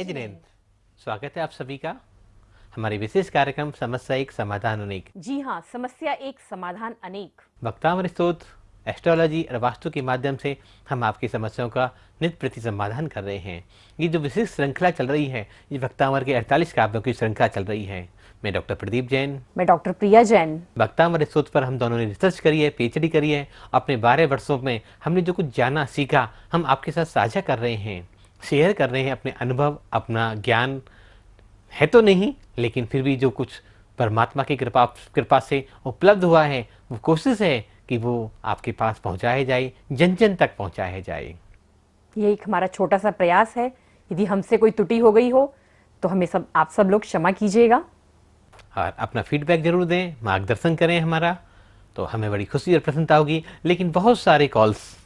जय जिनेंद्र। स्वागत है आप सभी का हमारे विशेष कार्यक्रम समस्या एक समाधान अनेक। जी हाँ, समस्या एक समाधान अनेक। वक्तामर स्तोत्र, एस्ट्रोलॉजी और वास्तु के माध्यम से हम आपकी समस्याओं का नित्य प्रति समाधान कर रहे हैं। ये जो विशेष श्रृंखला चल रही है, ये वक्तामर के 48 काव्यों की श्रृंखला चल रही है। मैं डॉक्टर प्रदीप जैन। मैं डॉक्टर प्रिया जैन। वक्तामर स्तोत्र पर हम दोनों ने रिसर्च करी है, पीएचडी करी है। अपने 12 वर्षों में हमने जो कुछ जाना सीखा, हम आपके साथ साझा कर रहे हैं, शेयर कर रहे हैं अपने अनुभव, अपना ज्ञान है तो नहीं, लेकिन फिर भी जो कुछ परमात्मा की कृपा से उपलब्ध हुआ है, वो कोशिश है कि वो आपके पास पहुंचाया जाए, जन जन तक पहुंचाया जाए। ये एक हमारा छोटा सा प्रयास है। यदि हमसे कोई त्रुटि हो गई हो तो हमें आप सब लोग क्षमा कीजिएगा और अपना फीडबैक जरूर दें, मार्गदर्शन करें हमारा, तो हमें बड़ी खुशी और प्रसन्नता होगी। लेकिन बहुत सारे कॉल्स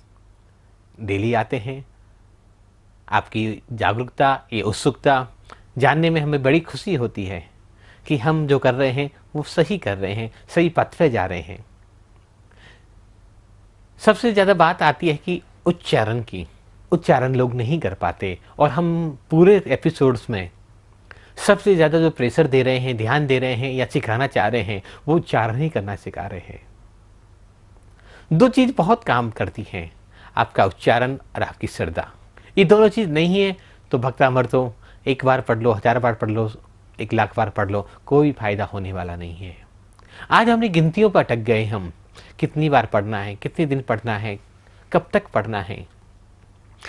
डेली आते हैं। आपकी जागरूकता, ये उत्सुकता जानने में हमें बड़ी खुशी होती है कि हम जो कर रहे हैं वो सही कर रहे हैं, सही पथ पे जा रहे हैं। सबसे ज़्यादा बात आती है कि उच्चारण की। उच्चारण लोग नहीं कर पाते और हम पूरे एपिसोड्स में सबसे ज़्यादा जो प्रेशर दे रहे हैं, ध्यान दे रहे हैं या सिखाना चाह रहे हैं, वो उच्चारण ही करना सिखा रहे हैं। दो चीज़ बहुत काम करती हैं, आपका उच्चारण और आपकी श्रद्धा। ये दोनों चीज़ नहीं है तो भक्तामर तो एक बार पढ़ लो, 1000 बार पढ़ लो, 1 लाख बार पढ़ लो, कोई फायदा होने वाला नहीं है। आज हमने गिनतियों पर अटक गए। हम कितनी बार पढ़ना है, कितने दिन पढ़ना है, कब तक पढ़ना है।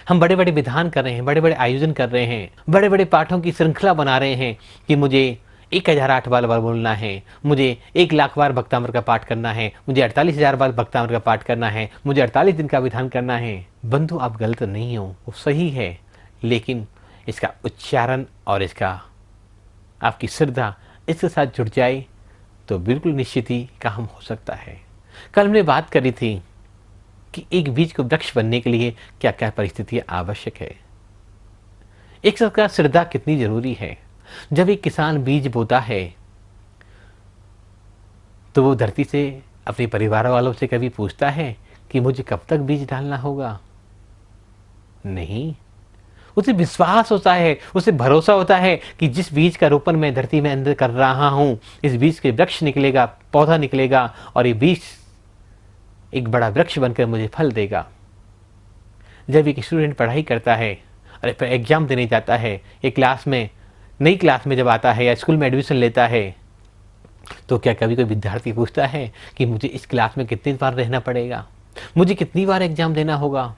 हम बड़े बड़े विधान कर रहे हैं, बड़े बड़े आयोजन कर रहे हैं, बड़े बड़े पाठों की श्रृंखला बना रहे हैं कि मुझे 1008 बार बोलना है, मुझे 1 लाख बार भक्तामर का पाठ करना है, मुझे 48,000 बार भक्तामर का पाठ करना है, मुझे 48 दिन का विधान करना है। बंधु, आप गलत नहीं हो, वो सही है, लेकिन इसका उच्चारण और इसका आपकी श्रद्धा इसके साथ जुड़ जाए तो बिल्कुल निश्चित ही काम हो सकता है। कल हमने बात करी थी कि एक बीज को वृक्ष बनने के लिए क्या क्या परिस्थितियां आवश्यक है। एक सबका श्रद्धा कितनी जरूरी है। जब एक किसान बीज बोता है तो वो धरती से, अपने परिवार वालों से कभी पूछता है कि मुझे कब तक बीज डालना होगा? नहीं, उसे विश्वास होता है, उसे भरोसा होता है कि जिस बीज का रोपण मैं धरती में अंदर कर रहा हूं, इस बीज के वृक्ष निकलेगा, पौधा निकलेगा और ये बीज एक बड़ा वृक्ष बनकर मुझे फल देगा। जब एक स्टूडेंट पढ़ाई करता है और फिर एग्जाम देने जाता है, एक क्लास में, नई क्लास में जब आता है या स्कूल में एडमिशन लेता है, तो क्या कभी कोई विद्यार्थी पूछता है कि मुझे इस क्लास में कितनी बार रहना पड़ेगा, मुझे कितनी बार एग्जाम देना होगा?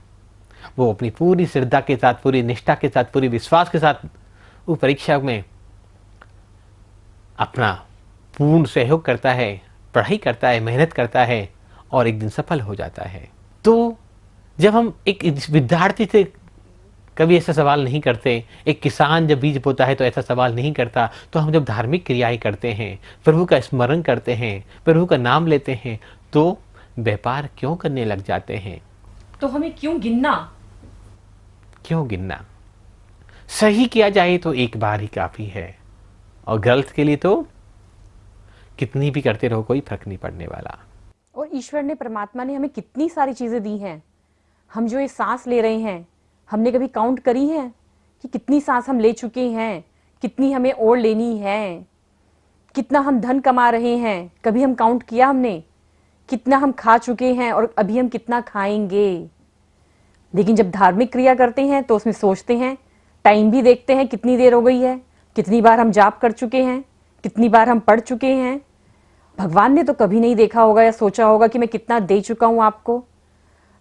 वो अपनी पूरी श्रद्धा के साथ, पूरी निष्ठा के साथ, पूरी विश्वास के साथ वो परीक्षा में अपना पूर्ण सहयोग करता है, पढ़ाई करता है, मेहनत करता है और एक दिन सफल हो जाता है। तो जब हम एक विद्यार्थी से कभी ऐसा सवाल नहीं करते, एक किसान जब बीज बोता है तो ऐसा सवाल नहीं करता, तो हम जब धार्मिक क्रियाएं करते हैं, प्रभु का स्मरण करते हैं, प्रभु का नाम लेते हैं, तो व्यापार क्यों करने लग जाते हैं? तो हमें क्यों गिनना? क्यों गिनना? सही किया जाए तो एक बार ही काफी है, और गलत के लिए तो कितनी भी करते रहो, कोई फर्क नहीं पड़ने वाला। और ईश्वर ने, परमात्मा ने हमें कितनी सारी चीजें दी हैं। हम जो ये सांस ले रहे हैं, हमने कभी काउंट करी है कि कितनी सांस हम ले चुके हैं, कितनी हमें और लेनी है, कितना हम धन कमा रहे हैं? कभी हम काउंट किया हमने? कितना हम खा चुके हैं और अभी हम कितना खाएंगे? लेकिन जब धार्मिक क्रिया करते हैं तो उसमें सोचते हैं, टाइम भी देखते हैं कितनी देर हो गई है, कितनी बार हम जाप कर चुके हैं, कितनी बार हम पढ़ चुके हैं। भगवान ने तो कभी नहीं देखा होगा या सोचा होगा कि मैं कितना दे चुका हूं आपको।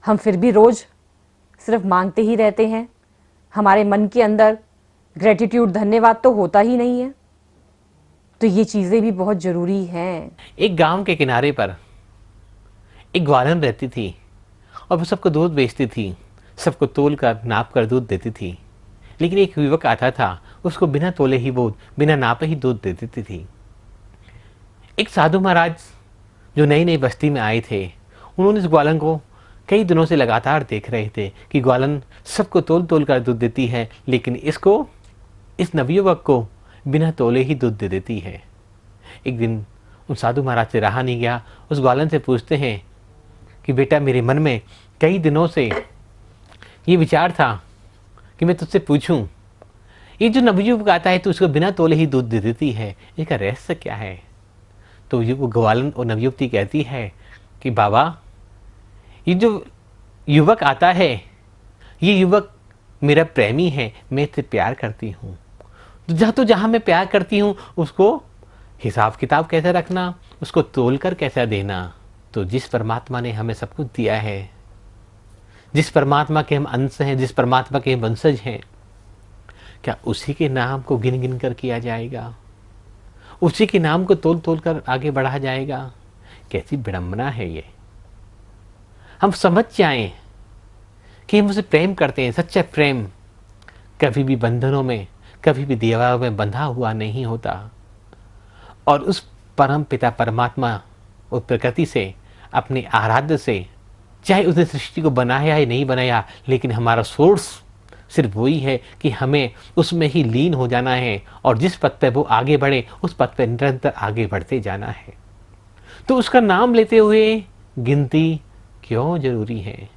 हम फिर भी रोज सिर्फ मांगते ही रहते हैं। हमारे मन के अंदर ग्रेटिट्यूड, धन्यवाद तो होता ही नहीं है। तो ये चीजें भी बहुत जरूरी हैं। एक गांव के किनारे पर एक ग्वालन रहती थी और वो सबको दूध बेचती थी, सबको तोल कर, नाप कर दूध देती थी। लेकिन एक युवक आता था, उसको बिना तोले ही वो, बिना नापे ही दूध दे देती थी। एक साधु महाराज जो नई नई बस्ती में आए थे, उन्होंने इस ग्वालन को कई दिनों से लगातार देख रहे थे कि ग्वालन सबको तोल तोल कर दूध देती है, लेकिन इसको, इस नवयुवक को बिना तोले ही दूध दे देती है। एक दिन उन साधु महाराज से रहा नहीं गया, उस ग्वालन से पूछते हैं कि बेटा, मेरे मन में कई दिनों से ये विचार था कि मैं तुझसे पूछूं, ये जो नवयुवक आता है तो उसको बिना तोले ही दूध दे देती है, इसका रहस्य क्या है? तो वो ग्वालन और नवयुवती कहती है कि बाबा, ये जो युवक आता है, ये युवक मेरा प्रेमी है, मैं इससे प्यार करती हूँ। तो जहाँ मैं प्यार करती हूँ उसको हिसाब किताब कैसे रखना, उसको तोल कर कैसा देना। तो जिस परमात्मा ने हमें सब कुछ दिया है, जिस परमात्मा के हम अंश हैं, जिस परमात्मा के वंशज हैं, क्या उसी के नाम को गिन गिन कर किया जाएगा? उसी के नाम को तोल तोल कर आगे बढ़ा जाएगा? कैसी विडंबना है ये। हम समझ जाएं कि हम उसे प्रेम करते हैं। सच्चा प्रेम कभी भी बंधनों में, कभी भी दीवारों में बंधा हुआ नहीं होता। और उस परम पिता परमात्मा, उस प्रकृति से, अपने आराध्य से, चाहे उसने सृष्टि को बनाया या नहीं बनाया, लेकिन हमारा सोर्स सिर्फ वही है कि हमें उसमें ही लीन हो जाना है और जिस पथ पे वो आगे बढ़े उस पथ पे निरंतर आगे बढ़ते जाना है। तो उसका नाम लेते हुए गिनती क्यों जरूरी है?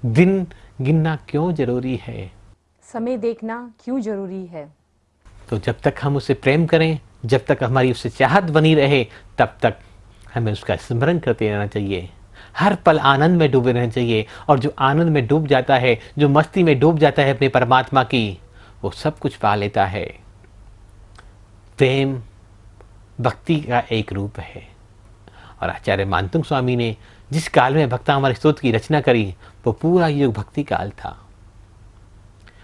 दिन गिनना क्यों जरूरी है? समय देखना क्यों जरूरी है? तो जब तक हम उसे प्रेम करें, जब तक हमारी उससे चाहत बनी रहे, तब तक हमें उसका स्मरण करते रहना चाहिए। हर पल आनंद में डूबे रहना चाहिए। और जो आनंद में डूब जाता है, जो मस्ती में डूब जाता है अपने परमात्मा की, वो सब कुछ पा लेता है। प्रेम भक्ति का एक रूप है। और आचार्य मानतुंग स्वामी ने जिस काल में भक्तामृत स्तोत्र की रचना करी, वो पूरा युग भक्ति काल था।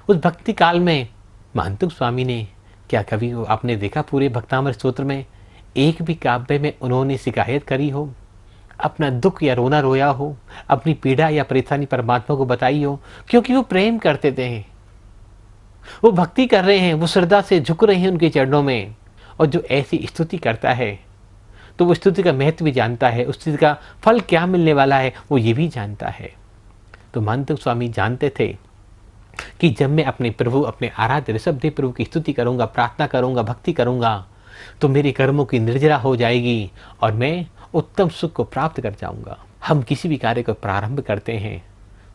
उस भक्ति काल में मानतुंग स्वामी ने क्या कभी आपने देखा पूरे भक्तामृत स्तोत्र में एक भी काव्य में उन्होंने शिकायत करी हो, अपना दुख या रोना रोया हो, अपनी पीड़ा या परेशानी परमात्मा को बताई हो? क्योंकि वो प्रेम करते थे, वो भक्ति कर रहे हैं, वो श्रद्धा से झुक रहे हैं उनके चरणों में। और जो ऐसी स्तुति करता है तो वो स्तुति का महत्व भी जानता है, उस चीज का फल क्या मिलने वाला है वो ये भी जानता है। तो मानतुंग स्वामी जानते थे कि जब मैं अपने प्रभु, अपने आराध्य ऋषभदेव प्रभु की स्तुति करूंगा, प्रार्थना करूंगा, भक्ति करूंगा, तो मेरे कर्मों की निर्जरा हो जाएगी और मैं उत्तम सुख को प्राप्त कर जाऊंगा। हम किसी भी कार्य को प्रारंभ करते हैं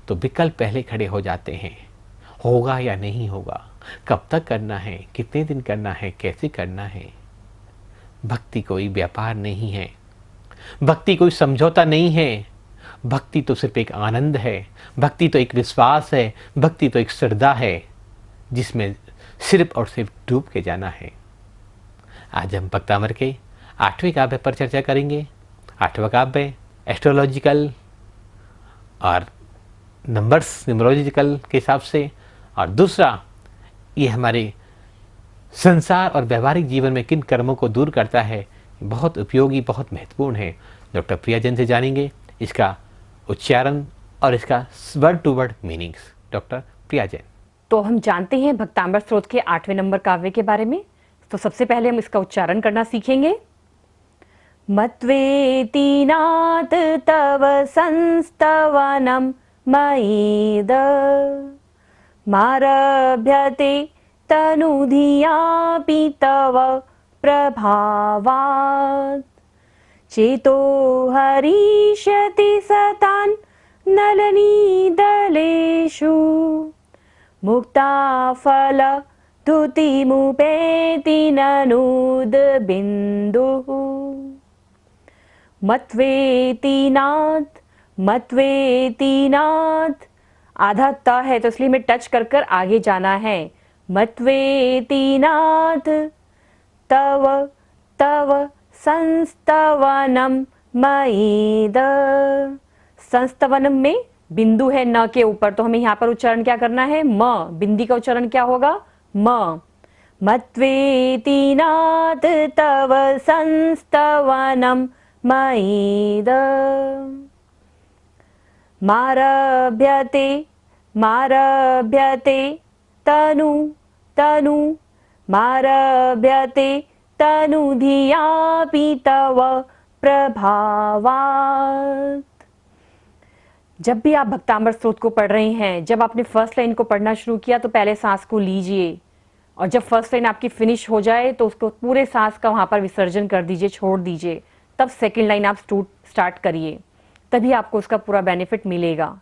तो विकल्प पहले खड़े हो जाते हैं, होगा या नहीं होगा, कब तक करना है, कितने दिन करना है, कैसे करना है। भक्ति कोई व्यापार नहीं है, भक्ति कोई समझौता नहीं है। भक्ति तो सिर्फ एक आनंद है, भक्ति तो एक विश्वास है, भक्ति तो एक श्रद्धा है जिसमें सिर्फ और सिर्फ डूब के जाना है। आज हम भक्तामृत के 8वें काव्य पर चर्चा करेंगे। 8वां काव्य एस्ट्रोलॉजिकल और नंबर्स, न्यूमरोलॉजिकल के हिसाब से, और दूसरा ये हमारे संसार और व्यवहारिक जीवन में किन कर्मों को दूर करता है। बहुत उपयोगी, बहुत महत्वपूर्ण है। डॉक्टर प्रिया जैन से जानेंगे इसका उच्चारण और इसका word to word meanings. Doctor Priya Jain. तो हम जानते हैं भक्तामृत स्तोत्र के 8वें नंबर काव्य के बारे में। तो सबसे पहले हम इसका उच्चारण करना सीखेंगे। मत्वेति नाथ तव संस्तवनम मयीद मारभ्यते तनुधियापि तव प्रभावात् चेतो हरिष्यति सतान् नलनीदलेषु मुक्ताफल धुतिमुपेति ननुद्बिन्दुः। मत्वेति नाथ आधा त है तो इसलिए मैं टच कर कर आगे जाना है। मत्वेति नाथ तव तव संस्तवनम मयीद। संस्तवनम में बिंदु है न के ऊपर, तो हमें यहाँ पर उच्चारण क्या करना है? म। बिंदी का उच्चारण क्या होगा? म। मत्वेति नाथ तव संस्तवनम मयीद मारभ्यते तनु मारभ्यते तनुधियापि तव प्रभावात्। जब भी आप भक्तामृत स्तोत्र को पढ़ रहे हैं, जब आपने फर्स्ट लाइन को पढ़ना शुरू किया तो पहले सांस को लीजिए, और जब फर्स्ट लाइन आपकी फिनिश हो जाए तो उसको पूरे सांस का वहां पर विसर्जन कर दीजिए, छोड़ दीजिए। तब सेकंड लाइन आप स्टार्ट करिए, तभी आपको उसका पूरा बेनिफिट मिलेगा।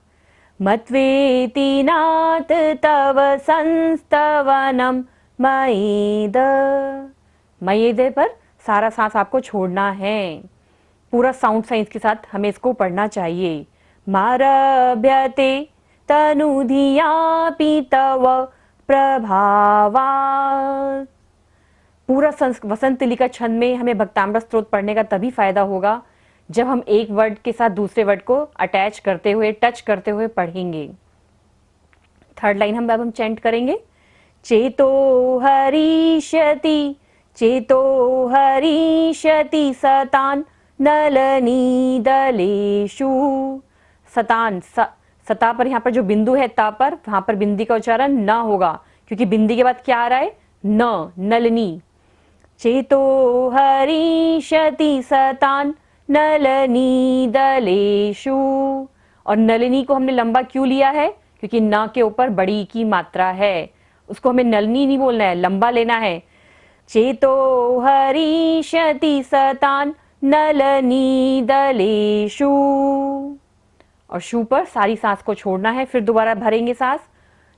मत्वेति नाथ तव संस्तवनम मयेद। मयेद पर सारा सांस आपको छोड़ना है। पूरा साउंड साइंस के साथ हमें इसको पढ़ना चाहिए। मारभ्यते तनुधियापि तव प्रभावात्। पूरा वसंत लिखा छंद में हमें भक्तामृत स्तोत्र पढ़ने का तभी फायदा होगा जब हम एक वर्ड के साथ दूसरे वर्ड को अटैच करते हुए, टच करते हुए पढ़ेंगे। थर्ड लाइन हम चैंट करेंगे। चेतो हरिष्यति, चेतो हरिष्यति सतान नलनीदलेषु। सतान, सता पर यहाँ पर जो बिंदु है ता पर, वहां पर बिंदी का उच्चारण न होगा क्योंकि बिंदी के बाद क्या आ रहा है, न, नलनी। चेतो हरिष्यति सतान नलनीदलेषु। और नलिनी को हमने लंबा क्यों लिया है, क्योंकि न के ऊपर बड़ी की मात्रा है, उसको हमें नलनी नहीं बोलना है, लंबा लेना है। चेतो हरिष्यति सतान नलनीदलेषु। और शू पर सारी सांस को छोड़ना है। फिर दोबारा भरेंगे सांस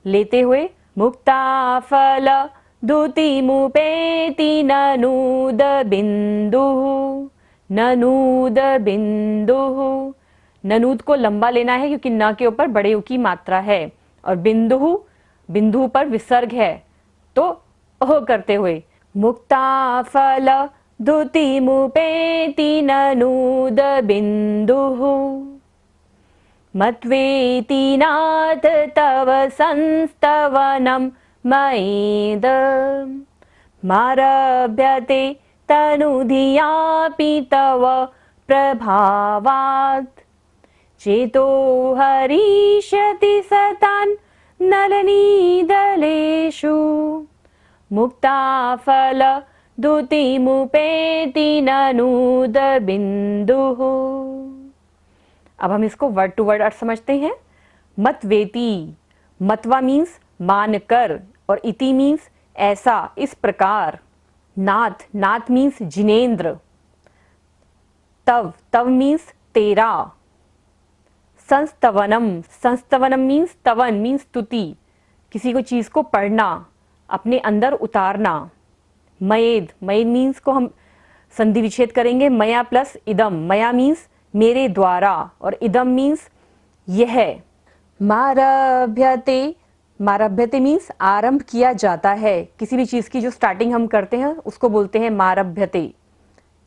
लेते हुए। मुक्ताफल द्युतिमुपेति ननूद बिंदुः, ननूद बिंदुः। ननूद को लंबा लेना है क्योंकि न के ऊपर बड़े की मात्रा है। और बिंदुः, बिंदु पर विसर्ग है तो ओह करते हुए। मुक्ताफल द्युतिमुपेति ननूद बिंदुः। मत्वेति नाथ तव संस्तवनं मयेद। मारभ्यते तनुधियापि तव प्रभावात्। चेतो हरिष्यति सतान नलनीदलेषु। मुक्ताफल द्युतिमुपेति ननूद बिंदुः। अब हम इसको वर्ड टू वर्ड अर्थ समझते हैं। मतवेति, मतवा मीन्स मानकर, और इति मीन्स ऐसा, इस प्रकार। नाथ, नाथ मीन्स जिनेंद्र। तव, तव मीन्स तेरा। संस्तवनम, संस्तवनम मीन्स स्तवन मीन्स स्तुति, किसी को चीज को पढ़ना, अपने अंदर उतारना। मयेद, मयेद मीन्स को हम संधि विच्छेद करेंगे, मया प्लस इदम। मया मीन्स मेरे द्वारा, और इदम मीन्स यह। मारभ्यते, मारभ्यते मीन्स आरंभ किया जाता है, किसी भी चीज की जो स्टार्टिंग हम करते हैं उसको बोलते हैं मारभ्यते।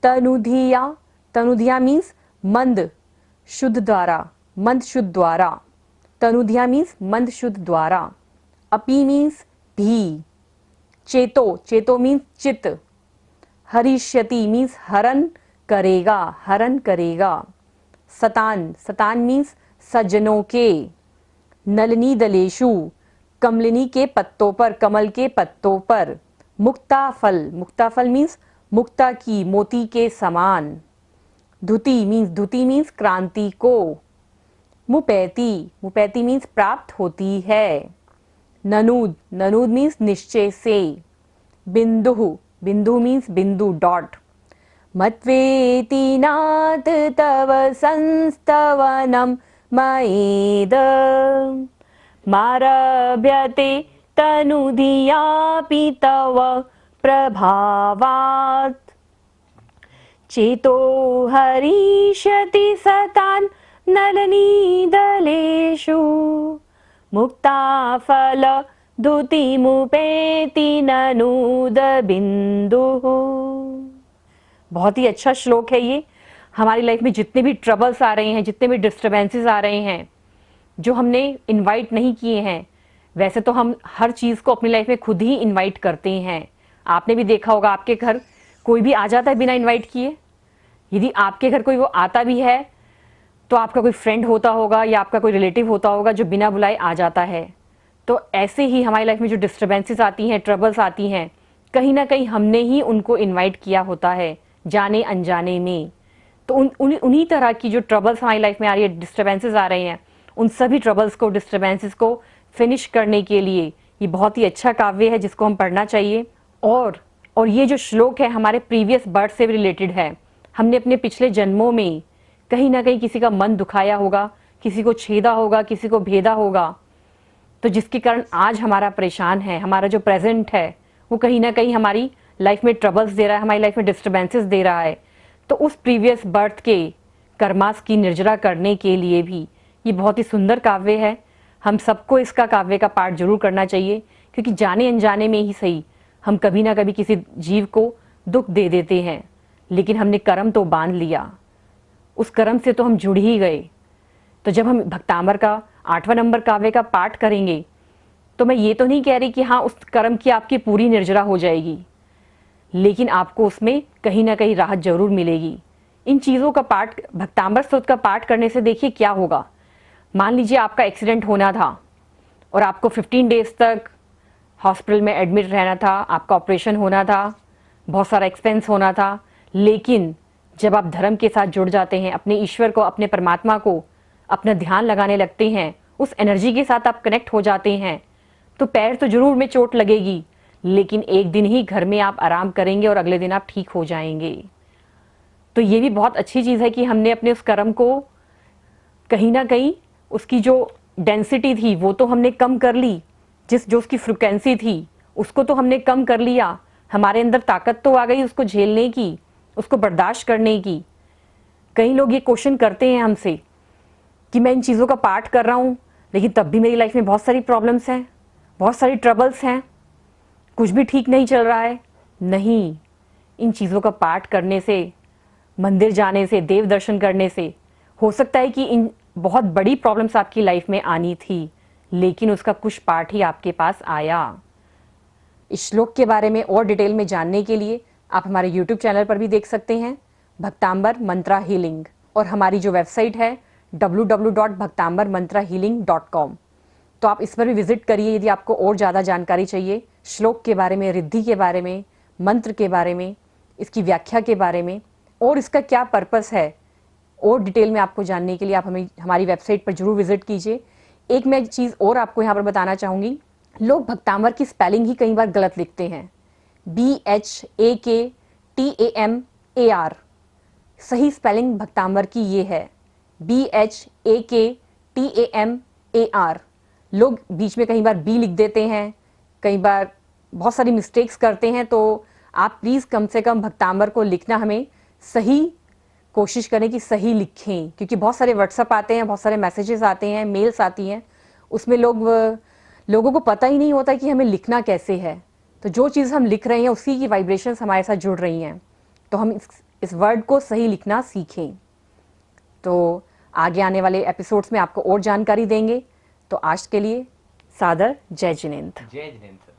तनुधिया, तनुधिया मीन्स मंद शुद्ध द्वारा, मंद शुद्ध द्वारा। तनुधिया मीन्स मंद शुद्ध द्वारा। अपी मीन्स भी। चेतो, चेतो मीन्स चित्त। हरिष्यति मीन्स हरण करेगा, हरण करेगा। सतान, सतान मीन्स सज्जनों के। नलनीदलेषु, कमलिनी के पत्तों पर, कमल के पत्तों पर। मुक्ताफल, मुक्ताफल मीन्स मुक्ता की, मोती के समान। धुति मीन्स, धुति मीन्स क्रांति को। मुपैति, मुपैति मीन्स प्राप्त होती है। ननूद, ननूद मीन्स निश्चय से। बिंदुः, बिंदु मीन्स बिंदु, डॉट। मत्वेति नाथ तव संस्तवनं मयेद। मारभ्यते तनुधियापि तव प्रभावात्। चेतो हरिष्यति सतान नलनीदलेषु। मुक्ताफल द्युतिमुपेति ननूद बिंदुः। बहुत ही अच्छा श्लोक है ये। हमारी लाइफ में जितने भी ट्रबल्स आ रहे हैं, जितने भी डिस्टर्बेंसेस आ रहे हैं, जो हमने इनवाइट नहीं किए हैं, वैसे तो हम हर चीज़ को अपनी लाइफ में खुद ही इनवाइट करते हैं। आपने भी देखा होगा आपके घर कोई भी आ जाता है बिना इनवाइट किए। यदि आपके घर कोई वो आता भी है तो आपका कोई फ्रेंड होता होगा या आपका कोई रिलेटिव होता होगा जो बिना बुलाए आ जाता है। तो ऐसे ही हमारी लाइफ में जो डिस्टर्बेंसेस आती हैं, ट्रबल्स आती हैं, कहीं ना कहीं हमने ही उनको इनवाइट किया होता है, जाने अनजाने में। तो उन्हीं तरह की जो ट्रबल्स हमारी लाइफ में आ रही है, डिस्टर्बेंसेस आ रहे हैं, उन सभी ट्रबल्स को, डिस्टर्बेंसेस को फिनिश करने के लिए ये बहुत ही अच्छा काव्य है जिसको हम पढ़ना चाहिए। और ये जो श्लोक है हमारे प्रीवियस बर्थ से भी रिलेटेड है। हमने अपने पिछले जन्मों में कहीं ना कहीं किसी का मन दुखाया होगा, किसी को छेदा होगा, किसी को भेदा होगा, तो जिसके कारण आज हमारा परेशान है, हमारा जो प्रेजेंट है वो कहीं ना कहीं हमारी लाइफ में ट्रबल्स दे रहा है, हमारी लाइफ में डिस्टर्बेंसेस दे रहा है, तो उस प्रीवियस बर्थ के कर्मास की निर्जरा करने के लिए भी ये बहुत ही सुंदर काव्य है। हम सबको इसका काव्य का पाठ जरूर करना चाहिए, क्योंकि जाने अनजाने में ही सही हम कभी ना कभी किसी जीव को दुख दे देते हैं, लेकिन हमने कर्म तो बांध लिया, उस कर्म से तो हम जुड़ ही गए। तो जब हम भक्तामर का 8वां नंबर काव्य का पाठ करेंगे, तो मैं ये तो नहीं कह रही कि हाँ उस कर्म की आपकी पूरी निर्जरा हो जाएगी, लेकिन आपको उसमें कहीं ना कहीं राहत जरूर मिलेगी। इन चीज़ों का पाठ, भक्तामर स्तोत्र का पाठ करने से देखिए क्या होगा। मान लीजिए आपका एक्सीडेंट होना था और आपको 15 डेज तक हॉस्पिटल में एडमिट रहना था, आपका ऑपरेशन होना था, बहुत सारा एक्सपेंस होना था, लेकिन जब आप धर्म के साथ जुड़ जाते हैं, अपने ईश्वर को, अपने परमात्मा को अपना ध्यान लगाने लगते हैं, उस एनर्जी के साथ आप कनेक्ट हो जाते हैं, तो पैर तो जरूर में चोट लगेगी, लेकिन एक दिन ही घर में आप आराम करेंगे और अगले दिन आप ठीक हो जाएंगे। तो ये भी बहुत अच्छी चीज़ है कि हमने अपने उस कर्म को कहीं ना कहीं, उसकी जो डेंसिटी थी वो तो हमने कम कर ली, जो उसकी फ्रिक्वेंसी थी उसको तो हमने कम कर लिया, हमारे अंदर ताकत तो आ गई उसको झेलने की, उसको बर्दाश्त करने की। कई लोग ये क्वेश्चन करते हैं हमसे कि मैं इन चीज़ों का पाठ कर रहा हूँ, लेकिन तब भी मेरी लाइफ में बहुत सारी प्रॉब्लम्स हैं, बहुत सारी ट्रबल्स हैं, कुछ भी ठीक नहीं चल रहा है। नहीं, इन चीज़ों का पाठ करने से, मंदिर जाने से, देव दर्शन करने से हो सकता है कि इन बहुत बड़ी प्रॉब्लम्स आपकी लाइफ में आनी थी, लेकिन उसका कुछ पार्ट ही आपके पास आया। इस श्लोक के बारे में और डिटेल में जानने के लिए आप हमारे YouTube चैनल पर भी देख सकते हैं, भक्तांबर मंत्रा हीलिंग, और हमारी जो वेबसाइट है www.bhaktambarmantrahealing.com, तो आप इस पर भी विजिट करिए यदि आपको और ज़्यादा जानकारी चाहिए श्लोक के बारे में, रिद्धि के बारे में, मंत्र के बारे में, इसकी व्याख्या के बारे में, और इसका क्या पर्पस है, और डिटेल में आपको जानने के लिए आप हमें हमारी वेबसाइट पर जरूर विजिट कीजिए। एक मैं चीज़ और आपको यहाँ पर बताना चाहूँगी, लोग भक्तांबर की स्पेलिंग ही कई बार गलत लिखते हैं, BHAKTAMAR, सही स्पेलिंग भक्तांबर की ये है BHAKTAMAR। लोग बीच में कई बार बी लिख देते हैं, कई बार बहुत सारी मिस्टेक्स करते हैं, तो आप प्लीज़ कम से कम भक्तांबर को लिखना हमें सही कोशिश करें कि सही लिखें, क्योंकि बहुत सारे व्हाट्सअप आते हैं, बहुत सारे मैसेजेस आते हैं, मेल्स आती हैं, उसमें लोगों को पता ही नहीं होता कि हमें लिखना कैसे है। तो जो चीज़ हम लिख रहे हैं उसी की वाइब्रेशंस हमारे साथ जुड़ रही हैं, तो हम इस वर्ड को सही लिखना सीखें। तो आगे आने वाले एपिसोड्स में आपको और जानकारी देंगे। तो आज के लिए सादर जय जिनेंद्र। जय जिनेंद्र।